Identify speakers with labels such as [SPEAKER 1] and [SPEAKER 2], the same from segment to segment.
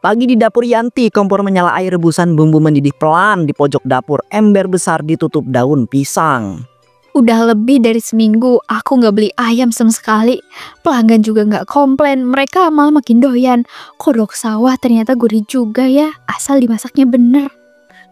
[SPEAKER 1] Pagi di dapur Yanti, kompor menyala, air rebusan bumbu mendidih pelan di pojok dapur. Ember besar ditutup daun pisang.
[SPEAKER 2] Udah lebih dari seminggu aku nggak beli ayam sama sekali. Pelanggan juga nggak komplain, mereka malah makin doyan. Kodok sawah ternyata gurih juga ya, asal dimasaknya bener.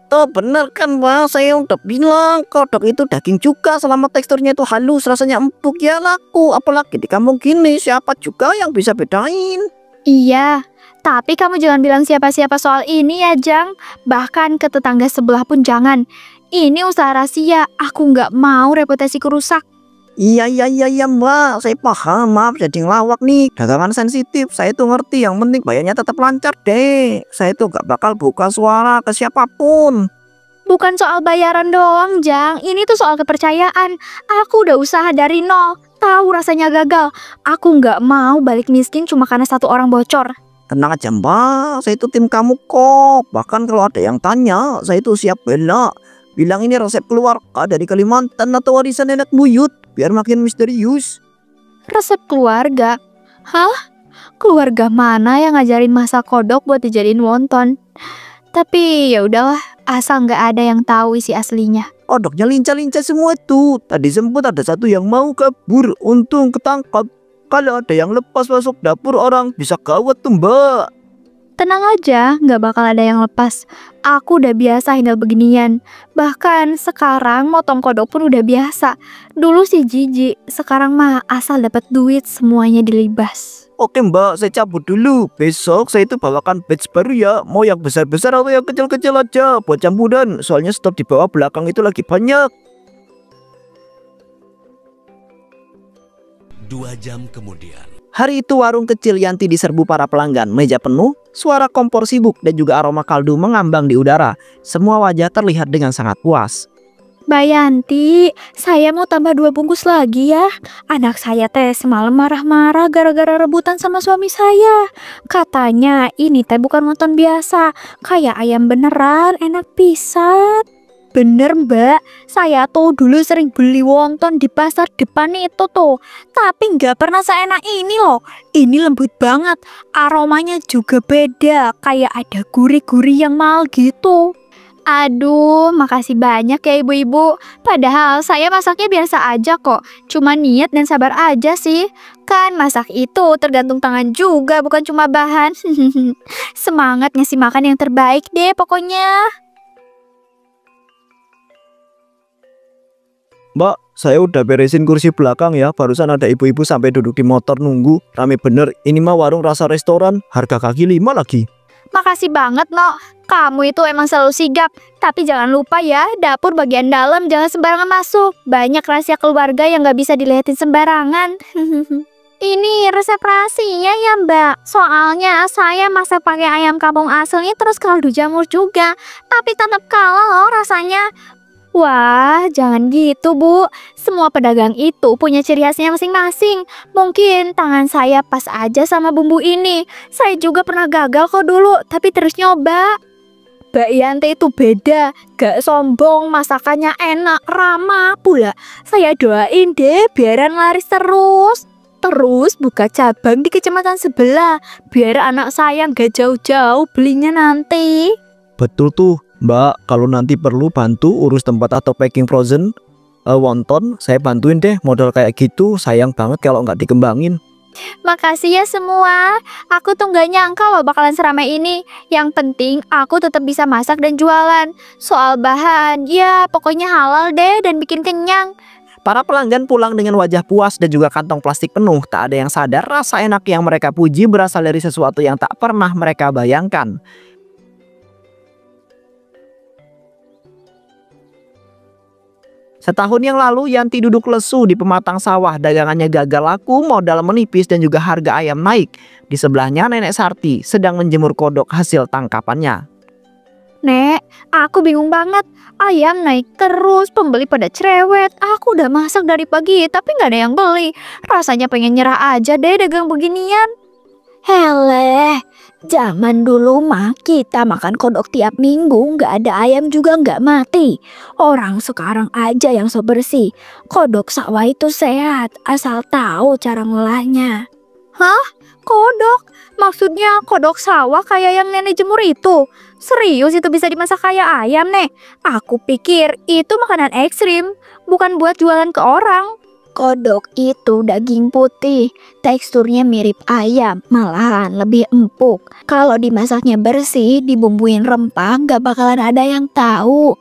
[SPEAKER 1] Tuh bener kan Mbak, saya udah bilang kodok itu daging juga selama teksturnya itu halus, rasanya empuk ya laku. Apalagi di kampung gini, siapa juga yang bisa bedain.
[SPEAKER 2] Iya, tapi kamu jangan bilang siapa-siapa soal ini ya Jang. Bahkan ke tetangga sebelah pun jangan. Ini usaha rahasia, aku nggak mau reputasiku rusak.
[SPEAKER 1] Iya Mbak, saya paham, maaf jadi ngelawak nih. Dagangan sensitif, saya tuh ngerti, yang penting bayarnya tetap lancar deh. Saya tuh gak bakal buka suara ke siapapun.
[SPEAKER 2] Bukan soal bayaran doang Jang, ini tuh soal kepercayaan. Aku udah usaha dari nol, tahu rasanya gagal. Aku nggak mau balik miskin cuma karena satu orang bocor.
[SPEAKER 1] Tenang aja Mbak, saya itu tim kamu kok. Bahkan kalau ada yang tanya, saya itu siap bela. Bilang ini resep keluarga dari Kalimantan atau warisan nenek buyut, biar makin misterius.
[SPEAKER 2] Resep keluarga? Hah? Keluarga mana yang ngajarin masak kodok buat dijadiin wonton? Tapi ya udahlah, asal nggak ada yang tahu isi aslinya.
[SPEAKER 1] Kodoknya lincah-lincah semua tuh. Tadi sempat ada satu yang mau kabur, untung ketangkap. Kalau ada yang lepas masuk dapur orang, bisa gawat tuh Mbak.
[SPEAKER 2] Tenang aja, nggak bakal ada yang lepas. Aku udah biasa handle beginian. Bahkan sekarang motong kodok pun udah biasa. Dulu sih jijik, sekarang mah asal dapat duit semuanya dilibas.
[SPEAKER 1] Oke Mbak, saya cabut dulu. Besok saya itu bawakan batch baru ya. Mau yang besar-besar atau yang kecil-kecil aja buat campuran. Soalnya stok di bawah belakang itu lagi banyak.
[SPEAKER 3] 2 jam kemudian.
[SPEAKER 1] Hari itu warung kecil Yanti diserbu para pelanggan. Meja penuh, suara kompor sibuk dan juga aroma kaldu mengambang di udara. Semua wajah terlihat dengan sangat puas.
[SPEAKER 2] Mbak Yanti, saya mau tambah 2 bungkus lagi ya. Anak saya teh semalam marah-marah gara-gara rebutan sama suami saya. Katanya ini teh bukan wonton biasa, kayak ayam beneran, enak pisan. Bener Mbak, saya tuh dulu sering beli wonton di pasar depan itu tuh. Tapi nggak pernah seenak ini loh. Ini lembut banget, aromanya juga beda, kayak ada gurih-gurih yang mahal gitu. Aduh, makasih banyak ya ibu-ibu. Padahal saya masaknya biasa aja kok. Cuma niat dan sabar aja sih. Kan masak itu tergantung tangan juga, bukan cuma bahan. Semangat ngasih makan yang terbaik deh pokoknya.
[SPEAKER 1] Mbak, saya udah beresin kursi belakang ya. Barusan ada ibu-ibu sampai duduk di motor nunggu. Rame bener, ini mah warung rasa restoran. Harga kaki 5 lagi.
[SPEAKER 2] Makasih banget no, kamu itu emang selalu sigap. Tapi jangan lupa ya, dapur bagian dalam jangan sembarangan masuk. Banyak rahasia keluarga yang gak bisa dilihatin sembarangan. Ini resep rahasia ya Mbak. Soalnya saya masak pakai ayam kampung asli terus kaldu jamur juga. Tapi tetap kalah loh rasanya. Wah, jangan gitu Bu. Semua pedagang itu punya ciri khasnya masing-masing. Mungkin tangan saya pas aja sama bumbu ini. Saya juga pernah gagal kok dulu, tapi terus nyoba. Mbak Yanti itu beda, gak sombong, masakannya enak, ramah pula. Saya doain deh biaran laris terus. Terus buka cabang di kecamatan sebelah, biar anak saya gak jauh-jauh belinya nanti.
[SPEAKER 1] Betul tuh Mbak, kalau nanti perlu bantu urus tempat atau packing frozen wonton, saya bantuin deh. Modal kayak gitu sayang banget kalau nggak dikembangin.
[SPEAKER 2] Makasih ya semua. Aku tuh gak nyangka loh bakalan seramai ini. Yang penting aku tetap bisa masak dan jualan. Soal bahan, ya pokoknya halal deh dan bikin kenyang.
[SPEAKER 1] Para pelanggan pulang dengan wajah puas dan juga kantong plastik penuh. Tak ada yang sadar rasa enak yang mereka puji berasal dari sesuatu yang tak pernah mereka bayangkan. Setahun yang lalu Yanti duduk lesu di pematang sawah. Dagangannya gagal laku, modal menipis dan juga harga ayam naik. Di sebelahnya Nenek Sarti sedang menjemur kodok hasil tangkapannya.
[SPEAKER 2] Nek, aku bingung banget. Ayam naik terus, pembeli pada cerewet. Aku udah masak dari pagi tapi nggak ada yang beli. Rasanya pengen nyerah aja deh dagang beginian. Heleh, zaman dulu mah kita makan kodok tiap minggu, nggak ada ayam juga nggak mati. Orang sekarang aja yang so bersih. Kodok sawah itu sehat, asal tahu cara ngolahnya. Hah? Kodok? Maksudnya kodok sawah kayak yang nenek jemur itu? Serius itu bisa dimasak kayak ayam, Nek? Aku pikir itu makanan ekstrim, bukan buat jualan ke orang. Kodok itu daging putih, teksturnya mirip ayam, malahan lebih empuk. Kalau dimasaknya bersih, dibumbuin rempah, gak bakalan ada yang tahu.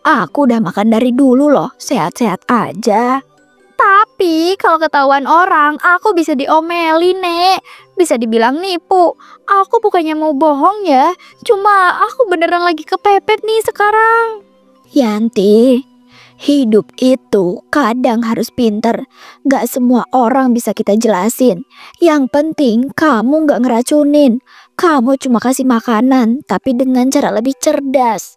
[SPEAKER 2] Aku udah makan dari dulu loh, sehat-sehat aja. Tapi kalau ketahuan orang, aku bisa diomelin, Nek. Bisa dibilang nipu. Aku bukannya mau bohong ya, cuma aku beneran lagi kepepet nih sekarang. Yanti, hidup itu kadang harus pinter. Gak semua orang bisa kita jelasin. Yang penting kamu gak ngeracunin. Kamu cuma kasih makanan, tapi dengan cara lebih cerdas.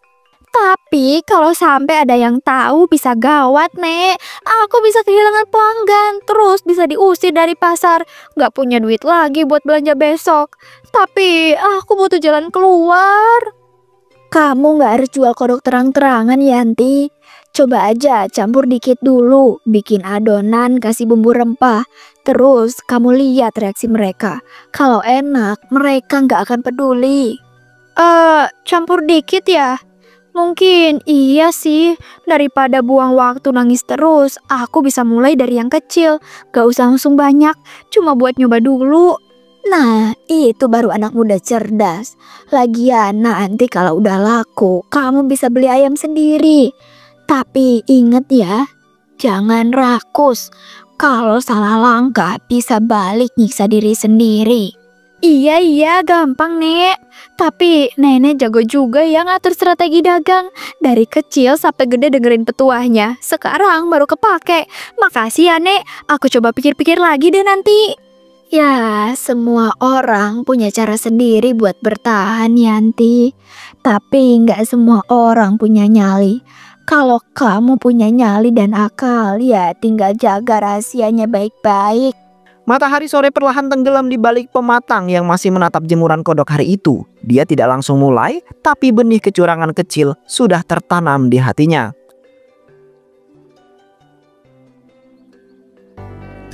[SPEAKER 2] Tapi kalau sampai ada yang tahu bisa gawat, Nek. Aku bisa kehilangan pelanggan, terus bisa diusir dari pasar. Gak punya duit lagi buat belanja besok. Tapi aku butuh jalan keluar. Kamu gak harus jual kodok terang-terangan, Yanti. Coba aja campur dikit dulu, bikin adonan, kasih bumbu rempah. Terus kamu lihat reaksi mereka. Kalau enak, mereka gak akan peduli. Campur dikit ya? Mungkin iya sih, daripada buang waktu nangis terus, aku bisa mulai dari yang kecil. Gak usah langsung banyak, cuma buat nyoba dulu. Nah, itu baru anak muda cerdas. Lagian nanti kalau udah laku, kamu bisa beli ayam sendiri. Tapi inget ya, jangan rakus. Kalau salah langkah bisa balik nyiksa diri sendiri. Iya, gampang, Nek. Tapi nenek jago juga ya ngatur strategi dagang. Dari kecil sampai gede dengerin petuahnya. Sekarang baru kepake. Makasih ya, Nek. Aku coba pikir-pikir lagi deh nanti. Ya, semua orang punya cara sendiri buat bertahan, Yanti. Tapi nggak semua orang punya nyali. Kalau kamu punya nyali dan akal, ya tinggal jaga rahasianya baik-baik.
[SPEAKER 1] Matahari sore perlahan tenggelam di balik pematang yang masih menatap jemuran kodok hari itu. Dia tidak langsung mulai, tapi benih kecurangan kecil sudah tertanam di hatinya.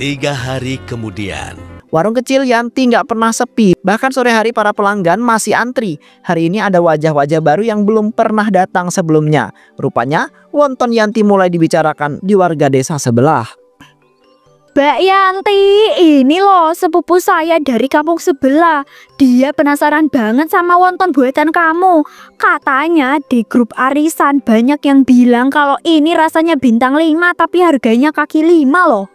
[SPEAKER 3] 3 hari kemudian.
[SPEAKER 1] Warung kecil Yanti nggak pernah sepi. Bahkan sore hari para pelanggan masih antri. Hari ini ada wajah-wajah baru yang belum pernah datang sebelumnya. Rupanya wonton Yanti mulai dibicarakan di warga desa sebelah.
[SPEAKER 2] Mbak Yanti, ini loh sepupu saya dari kampung sebelah. Dia penasaran banget sama wonton buatan kamu. Katanya di grup arisan banyak yang bilang kalau ini rasanya bintang 5 tapi harganya kaki 5 loh.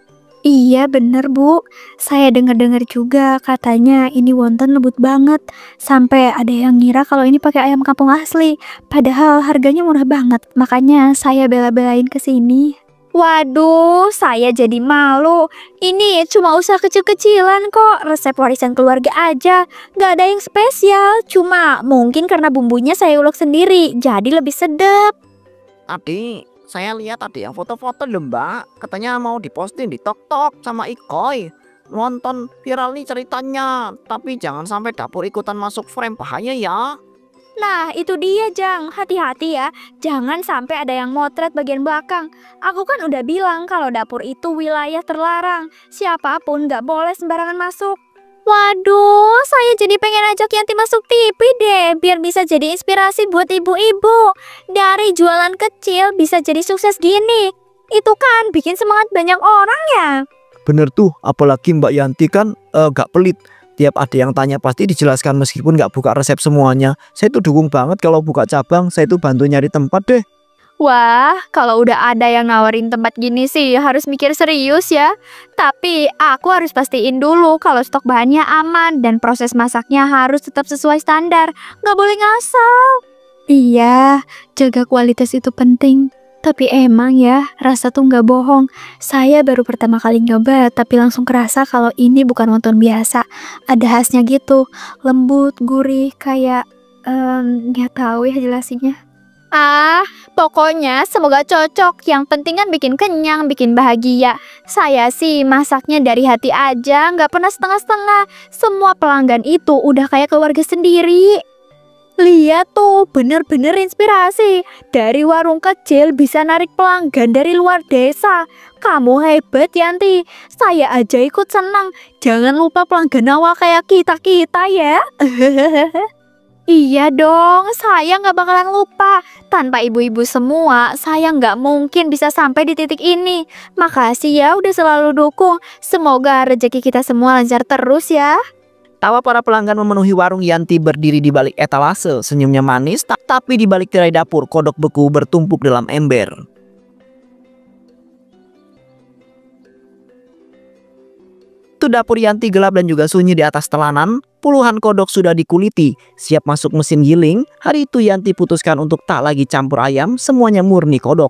[SPEAKER 2] Iya bener Bu, saya dengar-dengar juga katanya ini wonton lembut banget. Sampai ada yang ngira kalau ini pakai ayam kampung asli. Padahal harganya murah banget, makanya saya bela-belain kesini. Waduh, saya jadi malu. Ini cuma usaha kecil-kecilan kok, resep warisan keluarga aja. Gak ada yang spesial, cuma mungkin karena bumbunya saya ulek sendiri, jadi lebih sedap.
[SPEAKER 1] Tadi saya lihat ada yang foto-foto loh Mbak. Katanya mau diposting di TikTok sama Ikoy. Nonton viral nih ceritanya. Tapi jangan sampai dapur ikutan masuk frame, bahaya ya.
[SPEAKER 2] Nah itu dia Jang, hati-hati ya. Jangan sampai ada yang motret bagian belakang. Aku kan udah bilang kalau dapur itu wilayah terlarang. Siapapun gak boleh sembarangan masuk. Waduh, saya jadi pengen ajak Yanti masuk TV deh. Biar bisa jadi inspirasi buat ibu-ibu. Dari jualan kecil bisa jadi sukses gini. Itu kan bikin semangat banyak orang ya.
[SPEAKER 1] Bener tuh, apalagi Mbak Yanti kan gak pelit. Tiap ada yang tanya pasti dijelaskan meskipun nggak buka resep semuanya. Saya tuh dukung banget kalau buka cabang. Saya tuh bantu nyari tempat deh.
[SPEAKER 2] Wah, kalau udah ada yang nawarin tempat gini sih harus mikir serius ya. Tapi aku harus pastiin dulu kalau stok bahannya aman dan proses masaknya harus tetap sesuai standar. Nggak boleh ngasal. Iya, jaga kualitas itu penting. Tapi emang ya, rasa tuh nggak bohong. Saya baru pertama kali nyoba, tapi langsung kerasa kalau ini bukan wonton biasa. Ada khasnya gitu, lembut, gurih, kayak nggak tahu ya jelasinnya. Pokoknya semoga cocok. Yang penting kan bikin kenyang, bikin bahagia. Saya sih masaknya dari hati aja, nggak pernah setengah-setengah. Semua pelanggan itu udah kayak keluarga sendiri. Lihat tuh, bener-bener inspirasi. Dari warung kecil bisa narik pelanggan dari luar desa. Kamu hebat, Yanti. Saya aja ikut senang. Jangan lupa pelanggan awal kayak kita-kita ya. Iya dong, saya nggak bakalan lupa. Tanpa ibu-ibu semua, saya nggak mungkin bisa sampai di titik ini. Makasih ya udah selalu dukung. Semoga rezeki kita semua lancar terus ya.
[SPEAKER 1] Tawa para pelanggan memenuhi warung Yanti berdiri di balik etalase. Senyumnya manis, tapi di balik tirai dapur kodok beku bertumpuk dalam ember. Itu dapur Yanti gelap dan juga sunyi di atas telanan. Puluhan kodok sudah dikuliti, siap masuk mesin giling. Hari itu Yanti putuskan untuk tak lagi campur ayam, semuanya murni kodok.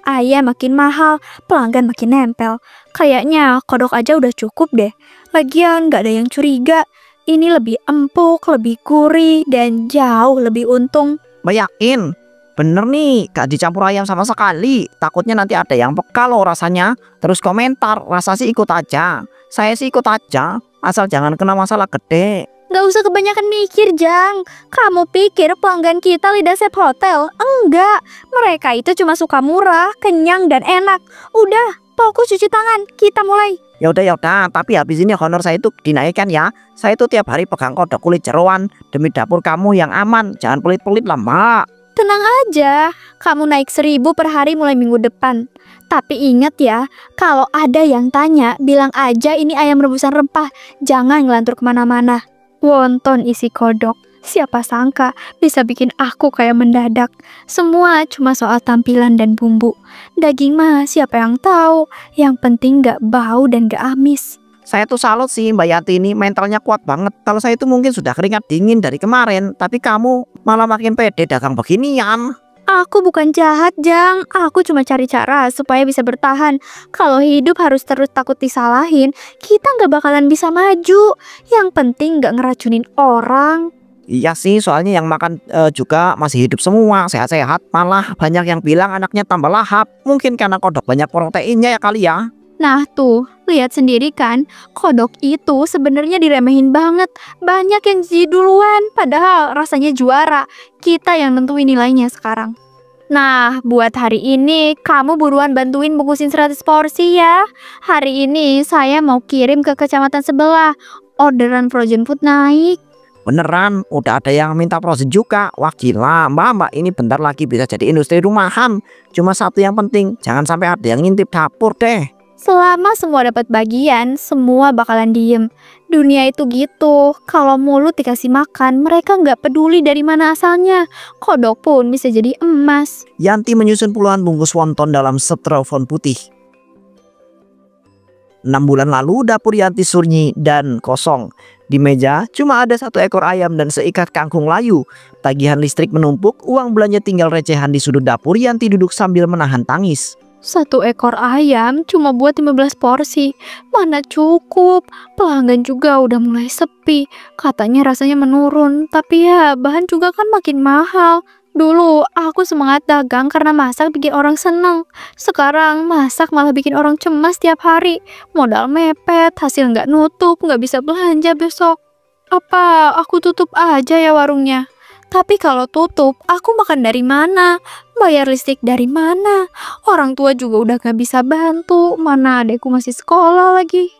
[SPEAKER 2] Ayam makin mahal, pelanggan makin nempel. Kayaknya kodok aja udah cukup deh. Lagian gak ada yang curiga. Ini lebih empuk, lebih gurih, dan jauh lebih untung.
[SPEAKER 1] Yakin? Bener nih, gak dicampur ayam sama sekali. Takutnya nanti ada yang peka loh rasanya. Terus komentar, rasa sih ikut aja. Saya sih ikut aja, asal jangan kena masalah gede.
[SPEAKER 2] Gak usah kebanyakan mikir, Jang. Kamu pikir pelanggan kita lidah chef hotel? Enggak, mereka itu cuma suka murah, kenyang, dan enak. Udah, fokus cuci tangan, kita mulai.
[SPEAKER 1] Ya udah, tapi habis ini honor saya itu dinaikkan ya. Saya itu tiap hari pegang kodok kulit jeroan demi dapur kamu yang aman. Jangan pelit-pelit lah, Mbak.
[SPEAKER 2] Tenang aja, kamu naik 1000 per hari mulai minggu depan. Tapi ingat ya, kalau ada yang tanya, bilang aja ini ayam rebusan rempah. Jangan ngelantur kemana-mana. Wonton isi kodok. Siapa sangka bisa bikin aku kayak mendadak. Semua cuma soal tampilan dan bumbu. Daging mah siapa yang tahu. Yang penting gak bau dan gak amis.
[SPEAKER 1] Saya tuh salut sih Mbak Yanti ini mentalnya kuat banget. Kalau saya itu mungkin sudah keringat dingin dari kemarin. Tapi kamu malah makin pede dagang beginian.
[SPEAKER 2] Aku bukan jahat, Jang. Aku cuma cari cara supaya bisa bertahan. Kalau hidup harus terus takut disalahin, kita nggak bakalan bisa maju. Yang penting nggak ngeracunin orang.
[SPEAKER 1] Iya sih, soalnya yang makan juga masih hidup semua, sehat-sehat. Malah banyak yang bilang anaknya tambah lahap. Mungkin karena kodok banyak proteinnya ya kali ya.
[SPEAKER 2] Nah tuh, lihat sendiri kan, kodok itu sebenarnya diremehin banget. Banyak yang jadi duluan, padahal rasanya juara. Kita yang nentuin nilainya sekarang. Nah, buat hari ini, kamu buruan bantuin bungkusin 100 porsi ya. Hari ini saya mau kirim ke kecamatan sebelah. Orderan frozen food naik.
[SPEAKER 1] Beneran, udah ada yang minta frozen juga. Wah gila, mbak ini bentar lagi bisa jadi industri rumahan. Cuma satu yang penting, jangan sampai ada yang ngintip dapur deh.
[SPEAKER 2] Selama semua dapat bagian, semua bakalan diem. Dunia itu gitu, kalau mulut dikasih makan, mereka nggak peduli dari mana asalnya. Kodok pun bisa jadi emas.
[SPEAKER 1] Yanti menyusun puluhan bungkus wonton dalam styrofoam putih. 6 bulan lalu dapur Yanti sunyi dan kosong. Di meja cuma ada 1 ekor ayam dan seikat kangkung layu. Tagihan listrik menumpuk, uang belanja tinggal recehan di sudut dapur. Yanti duduk sambil menahan tangis.
[SPEAKER 2] 1 ekor ayam cuma buat 15 porsi. Mana cukup. Pelanggan juga udah mulai sepi. Katanya rasanya menurun. Tapi ya bahan juga kan makin mahal. Dulu aku semangat dagang karena masak bikin orang seneng. Sekarang masak malah bikin orang cemas tiap hari. Modal mepet, hasil nggak nutup, nggak bisa belanja besok. Apa aku tutup aja ya warungnya? Tapi kalau tutup, aku makan dari mana? Bayar listrik dari mana? Orang tua juga udah gak bisa bantu. Mana adekku masih sekolah lagi.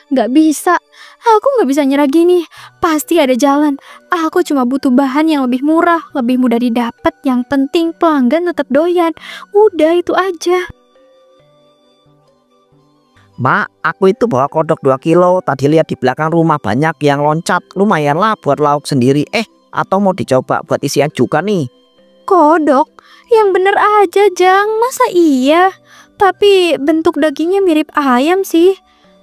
[SPEAKER 2] Gak bisa. Aku gak bisa nyerah gini. Pasti ada jalan. Aku cuma butuh bahan yang lebih murah, lebih mudah didapat. Yang penting pelanggan tetap doyan. Udah itu aja.
[SPEAKER 1] Mbak, aku itu bawa kodok 2 kilo. Tadi lihat di belakang rumah banyak yang loncat. Lumayan lah buat lauk sendiri. Atau mau dicoba buat isian juga nih?
[SPEAKER 2] Kodok? Yang bener aja, Jang. Masa iya? Tapi bentuk dagingnya mirip ayam sih.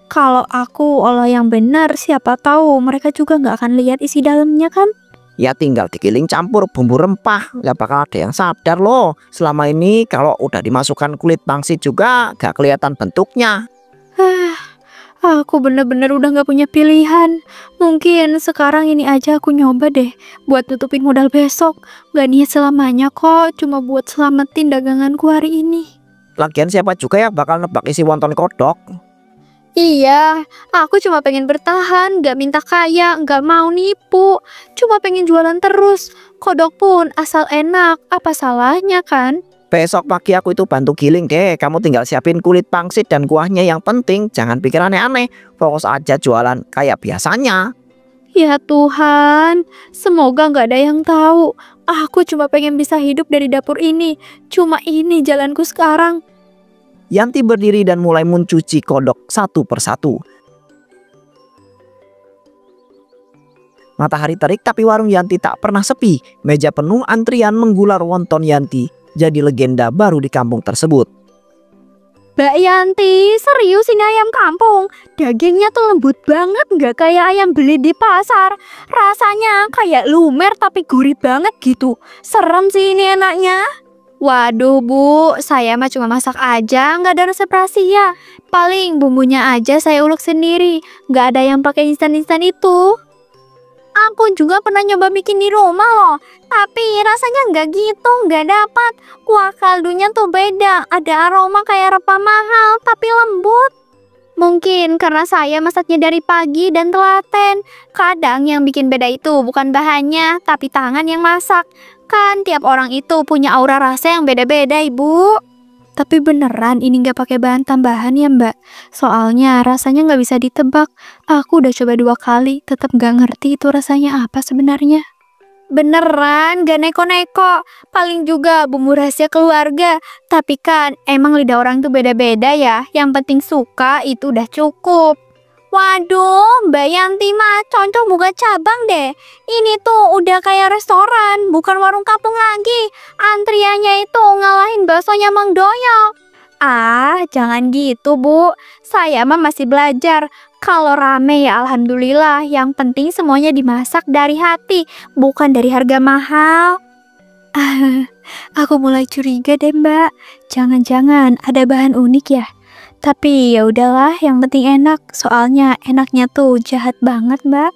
[SPEAKER 2] Kalau aku olah yang bener, siapa tahu mereka juga nggak akan lihat isi dalamnya kan?
[SPEAKER 1] Ya tinggal digiling campur bumbu rempah. Gak bakal ada yang sadar loh. Selama ini kalau udah dimasukkan kulit pangsit juga gak kelihatan bentuknya.
[SPEAKER 2] Aku bener-bener udah gak punya pilihan. Mungkin sekarang ini aja aku nyoba deh buat tutupin modal besok. Gak niat selamanya kok, cuma buat selamatin daganganku hari ini.
[SPEAKER 1] Lagian siapa juga ya bakal nebak isi wonton kodok?
[SPEAKER 2] Iya, aku cuma pengen bertahan, gak minta kaya, gak mau nipu. Cuma pengen jualan terus. Kodok pun asal enak, apa salahnya kan?
[SPEAKER 1] Besok pagi aku itu bantu giling deh. Kamu tinggal siapin kulit pangsit dan kuahnya, yang penting jangan pikir aneh-aneh. Fokus aja jualan kayak biasanya.
[SPEAKER 2] Ya Tuhan, semoga gak ada yang tahu. Aku cuma pengen bisa hidup dari dapur ini. Cuma ini jalanku sekarang.
[SPEAKER 1] Yanti berdiri dan mulai mencuci kodok satu persatu. Matahari terik tapi warung Yanti tak pernah sepi. Meja penuh antrian menggular wonton Yanti jadi legenda baru di kampung tersebut.
[SPEAKER 2] Mbak Yanti, serius ini ayam kampung? Dagingnya tuh lembut banget, gak kayak ayam beli di pasar. Rasanya kayak lumer tapi gurih banget gitu. Serem sih ini enaknya. Waduh Bu, saya mah cuma masak aja, nggak ada resep rahasia. Paling bumbunya aja saya ulek sendiri, nggak ada yang pakai instan-instan itu. Aku juga pernah nyoba bikin di rumah loh, tapi rasanya nggak gitu, nggak dapat. Kuah kaldunya tuh beda, ada aroma kayak rempah mahal, tapi lembut. Mungkin karena saya masaknya dari pagi dan telaten. Kadang yang bikin beda itu bukan bahannya, tapi tangan yang masak. Kan tiap orang itu punya aura rasa yang beda-beda, Ibu. Tapi beneran ini nggak pakai bahan tambahan ya, Mbak? Soalnya rasanya nggak bisa ditebak. Aku udah coba 2 kali, tetap nggak ngerti itu rasanya apa sebenarnya. Beneran, gak neko-neko. Paling juga bumbu rahasia keluarga. Tapi kan emang lidah orang tuh beda-beda ya. Yang penting suka itu udah cukup. Waduh, Mbak Yanti mah cocok buka cabang deh. Ini tuh udah kayak restoran, bukan warung kampung lagi. Antriannya itu ngalahin baksonya Mang Doyok. Ah, jangan gitu Bu. Saya mah masih belajar. Kalau rame ya alhamdulillah. Yang penting semuanya dimasak dari hati, bukan dari harga mahal. Aku mulai curiga deh Mbak. Jangan-jangan ada bahan unik ya. Tapi ya udahlah, yang penting enak. Soalnya enaknya tuh jahat banget, Mbak.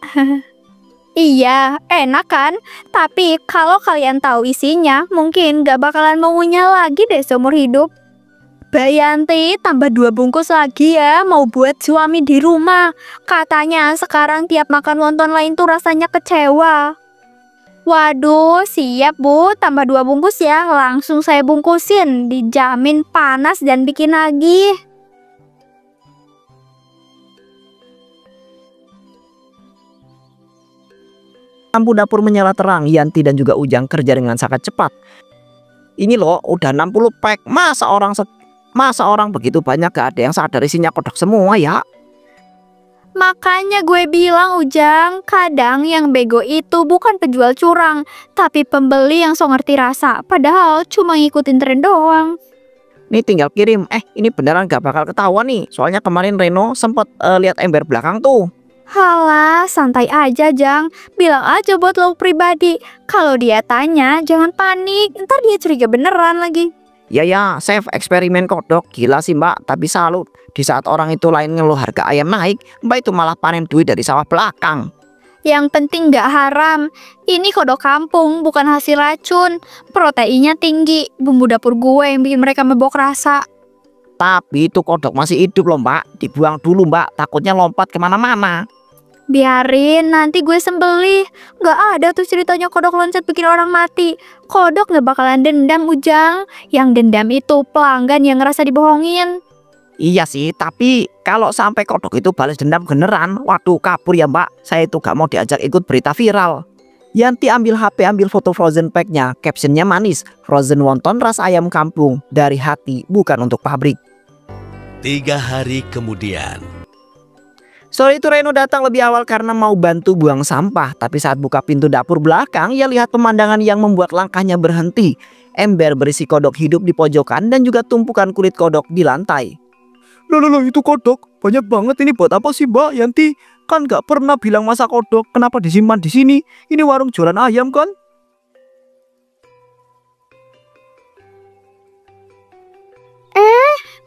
[SPEAKER 2] Iya, enak kan? Tapi kalau kalian tahu isinya, mungkin gak bakalan mau ngunyah lagi deh seumur hidup. Mbak Yanti, tambah 2 bungkus lagi ya, mau buat suami di rumah. Katanya sekarang tiap makan wonton lain tuh rasanya kecewa. Waduh, siap Bu, tambah 2 bungkus ya. Langsung saya bungkusin, dijamin panas dan bikin lagi.
[SPEAKER 1] Lampu dapur menyala terang. Yanti dan juga Ujang kerja dengan sangat cepat. Ini loh, udah 60 pack. Masa orang begitu banyak gak ada yang sadar isinya kodok semua ya?
[SPEAKER 2] Makanya gue bilang Ujang, kadang yang bego itu bukan penjual curang, tapi pembeli yang so ngerti rasa. Padahal cuma ngikutin tren doang.
[SPEAKER 1] Nih tinggal kirim. Ini beneran gak bakal ketahuan nih. Soalnya kemarin Reno sempet lihat ember belakang tuh.
[SPEAKER 2] Halah, santai aja Jang. Bilang aja buat lo pribadi. Kalau dia tanya, jangan panik. Ntar dia curiga beneran lagi.
[SPEAKER 1] Ya, chef eksperimen kodok. Gila sih Mbak, tapi salut. Di saat orang itu lain ngeluh harga ayam naik, Mbak itu malah panen duit dari sawah belakang.
[SPEAKER 2] Yang penting gak haram. Ini kodok kampung, bukan hasil racun. Proteinnya tinggi. Bumbu dapur gue yang bikin mereka mebok rasa.
[SPEAKER 1] Tapi itu kodok masih hidup loh Mbak. Dibuang dulu Mbak, takutnya lompat kemana-mana.
[SPEAKER 2] Biarin, nanti gue sembelih. Gak ada tuh ceritanya kodok loncat bikin orang mati. Kodok gak bakalan dendam Ujang. Yang dendam itu pelanggan yang ngerasa dibohongin.
[SPEAKER 1] Iya sih, tapi kalau sampai kodok itu balas dendam beneran, waduh kabur ya Mbak. Saya itu gak mau diajak ikut berita viral. Yanti ambil HP, ambil foto frozen packnya. Captionnya manis, frozen wonton rasa ayam kampung. Dari hati, bukan untuk pabrik.
[SPEAKER 3] 3 hari kemudian.
[SPEAKER 1] Sore itu Reno datang lebih awal karena mau bantu buang sampah. Tapi saat buka pintu dapur belakang, ia lihat pemandangan yang membuat langkahnya berhenti. Ember berisi kodok hidup di pojokan dan juga tumpukan kulit kodok di lantai. Loh, itu kodok banyak banget. Ini buat apa sih Mbak Yanti? Kan gak pernah bilang masak kodok. Kenapa disimpan di sini? Ini warung jualan ayam kan?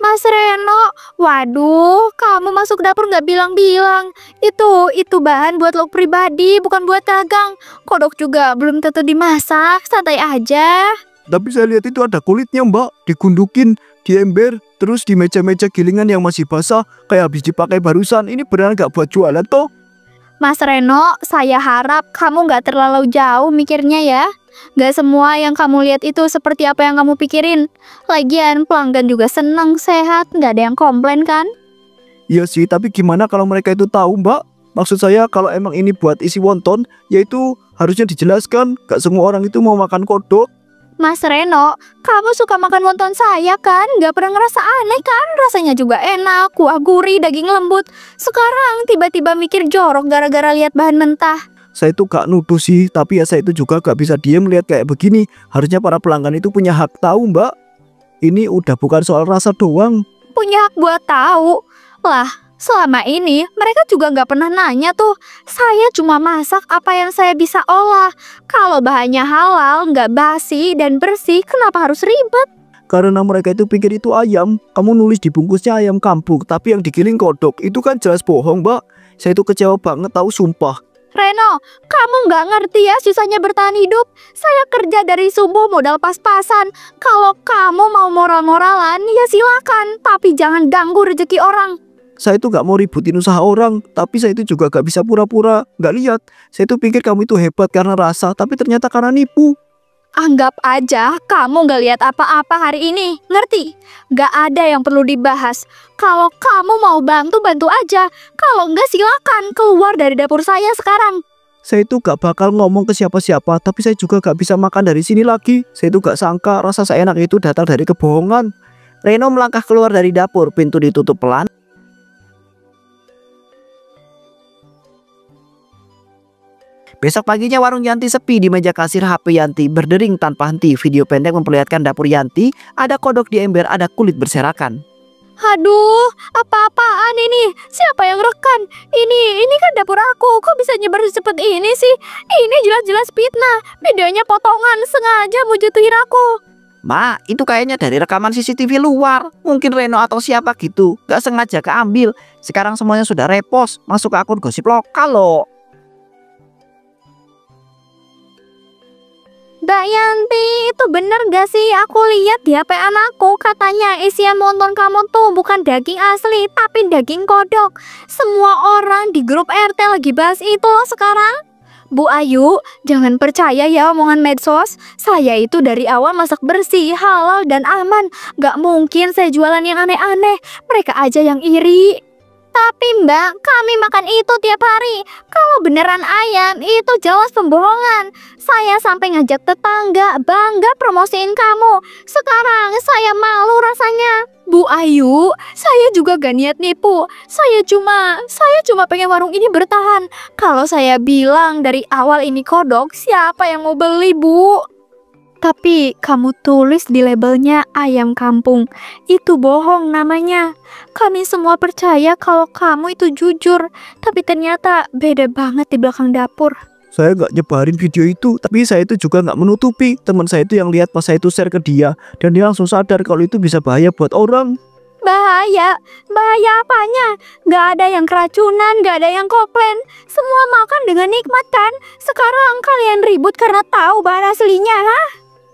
[SPEAKER 2] Mas Reno, waduh, kamu masuk dapur nggak bilang-bilang. Itu bahan buat lo pribadi, bukan buat dagang. Kodok juga belum tentu dimasak, santai aja.
[SPEAKER 1] Tapi saya lihat itu ada kulitnya Mbak, digundukin di ember.
[SPEAKER 4] Terus di meja-meja gilingan yang masih basah kayak habis dipakai barusan, ini beneran gak buat jualan toh?
[SPEAKER 2] Mas Reno, saya harap kamu nggak terlalu jauh mikirnya ya. Nggak semua yang kamu lihat itu seperti apa yang kamu pikirin. Lagian pelanggan juga seneng, sehat, nggak ada yang komplain kan?
[SPEAKER 4] Iya sih, tapi gimana kalau mereka itu tahu mbak? Maksud saya kalau emang ini buat isi wonton, yaitu harusnya dijelaskan. Gak semua orang itu mau makan kodok.
[SPEAKER 2] Mas Reno, kamu suka makan wonton saya kan? Nggak pernah ngerasa aneh kan? Rasanya juga enak, kuah gurih, daging lembut. Sekarang tiba-tiba mikir jorok gara-gara lihat bahan mentah.
[SPEAKER 4] Saya itu gak nuduh sih, tapi ya saya itu juga gak bisa diem lihat kayak begini. Harusnya para pelanggan itu punya hak tahu mbak. Ini udah bukan soal rasa doang.
[SPEAKER 2] Punya hak buat tahu. Lah, selama ini mereka juga nggak pernah nanya tuh. Saya cuma masak apa yang saya bisa olah. Kalau bahannya halal, nggak basi dan bersih, kenapa harus ribet?
[SPEAKER 4] Karena mereka itu pikir itu ayam. Kamu nulis di bungkusnya ayam kampung, tapi yang digiling kodok. Itu kan jelas bohong mbak. Saya itu kecewa banget tahu, sumpah.
[SPEAKER 2] Reno, kamu nggak ngerti ya susahnya bertahan hidup. Saya kerja dari subuh modal pas-pasan. Kalau kamu mau moral-moralan, ya silakan. Tapi jangan ganggu rezeki orang.
[SPEAKER 4] Saya itu gak mau ributin usaha orang, tapi saya itu juga gak bisa pura-pura gak lihat. Saya itu pikir kamu itu hebat karena rasa, tapi ternyata karena nipu.
[SPEAKER 2] Anggap aja kamu gak lihat apa-apa hari ini, ngerti? Gak ada yang perlu dibahas. Kalau kamu mau bantu, bantu aja. Kalau enggak silakan keluar dari dapur saya sekarang.
[SPEAKER 4] Saya itu gak bakal ngomong ke siapa-siapa, tapi saya juga gak bisa makan dari sini lagi. Saya itu gak sangka rasa seenak itu datang dari kebohongan.
[SPEAKER 1] Reno melangkah keluar dari dapur, pintu ditutup pelan. Besok paginya warung Yanti sepi. Di meja kasir HP Yanti berdering tanpa henti. Video pendek memperlihatkan dapur Yanti. Ada kodok di ember, ada kulit berserakan.
[SPEAKER 2] Aduh, apa-apaan ini? Siapa yang rekam? Ini kan dapur aku. Kok bisa nyebar secepat ini sih? Ini jelas-jelas fitnah. Videonya potongan, sengaja mau jatuhin aku.
[SPEAKER 1] Ma, itu kayaknya dari rekaman CCTV luar. Mungkin Reno atau siapa gitu. Gak sengaja keambil. Sekarang semuanya sudah repost. Masuk ke akun gosip lokal loh.
[SPEAKER 2] Mbak Yanti, itu bener gak sih? Aku lihat di HP anakku katanya isian wonton kamu tuh bukan daging asli, tapi daging kodok. Semua orang di grup RT lagi bahas itu loh sekarang. Bu Ayu, jangan percaya ya omongan medsos. Saya itu dari awal masak bersih, halal dan aman. Gak mungkin saya jualan yang aneh-aneh. Mereka aja yang iri. Tapi mbak, kami makan itu tiap hari. Kalau beneran ayam, itu jelas pembohongan. Saya sampai ngajak tetangga, bangga promosiin kamu. Sekarang saya malu rasanya. Bu Ayu, saya juga gak niat nipu. Saya cuma pengen warung ini bertahan. Kalau saya bilang dari awal ini kodok, siapa yang mau beli, Bu? Tapi kamu tulis di labelnya ayam kampung. Itu bohong namanya. Kami semua percaya kalau kamu itu jujur. Tapi ternyata beda banget di belakang dapur.
[SPEAKER 4] Saya gak nyebarin video itu, tapi saya itu juga gak menutupi. Teman saya itu yang lihat pas saya itu share ke dia, dan dia langsung sadar kalau itu bisa bahaya buat orang.
[SPEAKER 2] Bahaya? Bahaya apanya? Gak ada yang keracunan, gak ada yang komplain. Semua makan dengan nikmat kan? Sekarang kalian ribut karena tahu bahan aslinya, ha?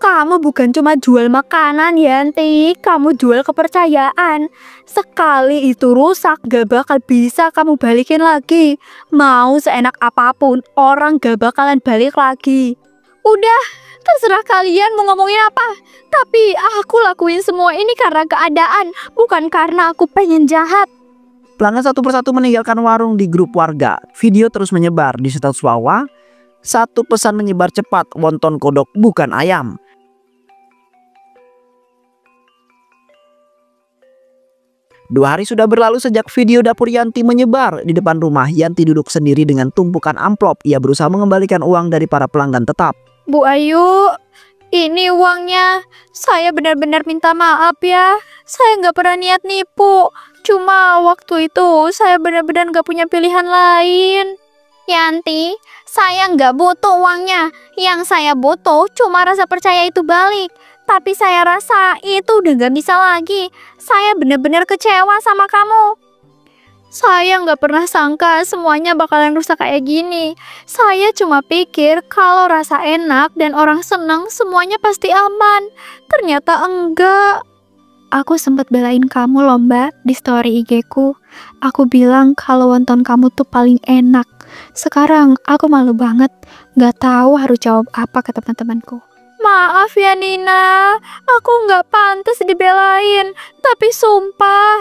[SPEAKER 2] Kamu bukan cuma jual makanan, Yanti. Kamu jual kepercayaan. Sekali itu rusak, gak bakal bisa kamu balikin lagi. Mau seenak apapun, orang gak bakalan balik lagi. Udah, terserah kalian mau ngomongin apa. Tapi aku lakuin semua ini karena keadaan, bukan karena aku pengen jahat.
[SPEAKER 1] Pelanggan satu persatu meninggalkan warung di grup warga. Video terus menyebar di status bawah. Satu pesan menyebar cepat, wonton kodok bukan ayam. Dua hari sudah berlalu sejak video dapur Yanti menyebar. Di depan rumah, Yanti duduk sendiri dengan tumpukan amplop. Ia berusaha mengembalikan uang dari para pelanggan tetap.
[SPEAKER 2] Bu Ayu, ini uangnya. Saya benar-benar minta maaf ya. Saya nggak pernah niat nipu. Cuma waktu itu saya benar-benar nggak punya pilihan lain. Yanti, saya nggak butuh uangnya. Yang saya butuh cuma rasa percaya itu balik. Tapi saya rasa itu udah gak bisa lagi. Saya benar-benar kecewa sama kamu. Saya nggak pernah sangka semuanya bakalan rusak kayak gini. Saya cuma pikir kalau rasa enak dan orang senang semuanya pasti aman. Ternyata enggak. aku sempat belain kamu loh Mbak di story IG-ku. Aku bilang kalau wonton kamu tuh paling enak. Sekarang aku malu banget, gak tahu harus jawab apa ke teman-temanku. Maaf ya Nina, aku gak pantas dibelain. Tapi sumpah,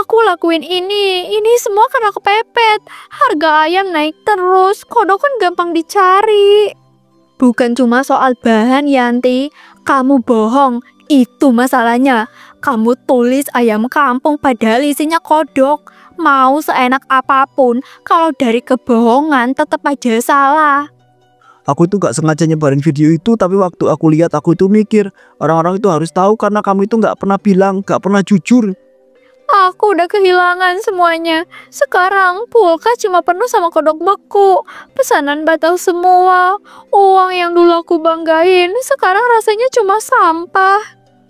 [SPEAKER 2] aku lakuin ini semua karena kepepet. Harga ayam naik terus, kodok kan gampang dicari. Bukan cuma soal bahan Yanti, kamu bohong, itu masalahnya. Kamu tulis ayam kampung padahal isinya kodok. Mau seenak apapun, kalau dari kebohongan tetap aja salah.
[SPEAKER 4] Aku itu gak sengaja nyebarin video itu, tapi waktu aku lihat aku itu mikir orang-orang itu harus tahu karena kamu itu gak pernah bilang, gak pernah jujur.
[SPEAKER 2] Aku udah kehilangan semuanya. Sekarang kulkas cuma penuh sama kodok beku. Pesanan batal semua. Uang yang dulu aku banggain sekarang rasanya cuma sampah.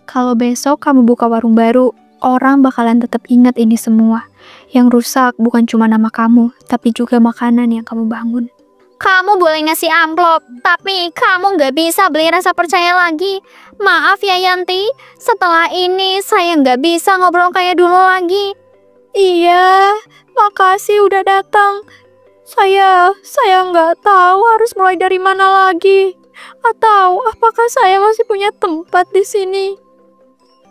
[SPEAKER 2] Kalau besok kamu buka warung baru, orang bakalan tetap ingat ini semua. Yang rusak bukan cuma nama kamu, tapi juga makanan yang kamu bangun. Kamu boleh ngasih amplop, tapi kamu nggak bisa beli rasa percaya lagi. Maaf ya Yanti, setelah ini saya nggak bisa ngobrol kayak dulu lagi. Iya, makasih udah datang. Saya nggak tahu harus mulai dari mana lagi. Atau apakah saya masih punya tempat di sini?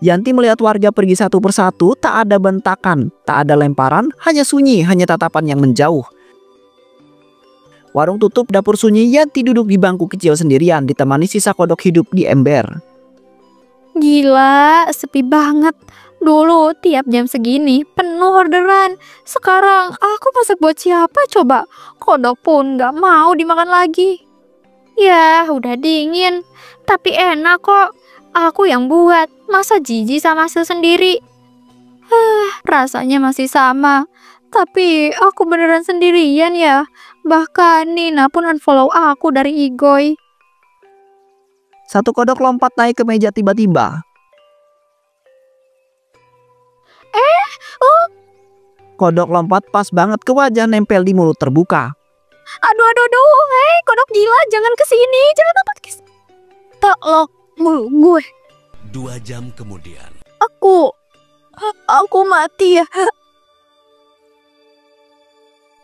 [SPEAKER 1] Yanti melihat warga pergi satu persatu, tak ada bentakan, tak ada lemparan, hanya sunyi, hanya tatapan yang menjauh. Warung tutup, dapur sunyi, Yanti duduk di bangku kecil sendirian, ditemani sisa kodok hidup di ember.
[SPEAKER 2] Gila, sepi banget. Dulu tiap jam segini penuh orderan. Sekarang aku masak buat siapa coba? Kodok pun gak mau dimakan lagi. Ya udah dingin, tapi enak kok. Aku yang buat, masa jijik sama hasil sendiri. Rasanya masih sama. Tapi aku beneran sendirian ya. Bahkan Nina pun unfollow aku dari Igoy.
[SPEAKER 1] Satu kodok lompat naik ke meja tiba-tiba. Kodok lompat pas banget ke wajah nempel di mulut terbuka.
[SPEAKER 2] Aduh, kodok gila, jangan kesini, jangan lompat kesini. Tolong gue.
[SPEAKER 3] 2 jam kemudian.
[SPEAKER 2] Aku mati ya.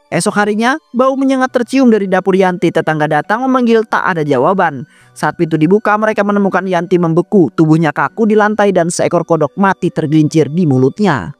[SPEAKER 1] Esok harinya, bau menyengat tercium dari dapur Yanti. Tetangga datang memanggil, tak ada jawaban. Saat pintu dibuka, mereka menemukan Yanti membeku. Tubuhnya kaku di lantai dan seekor kodok mati tergelincir di mulutnya.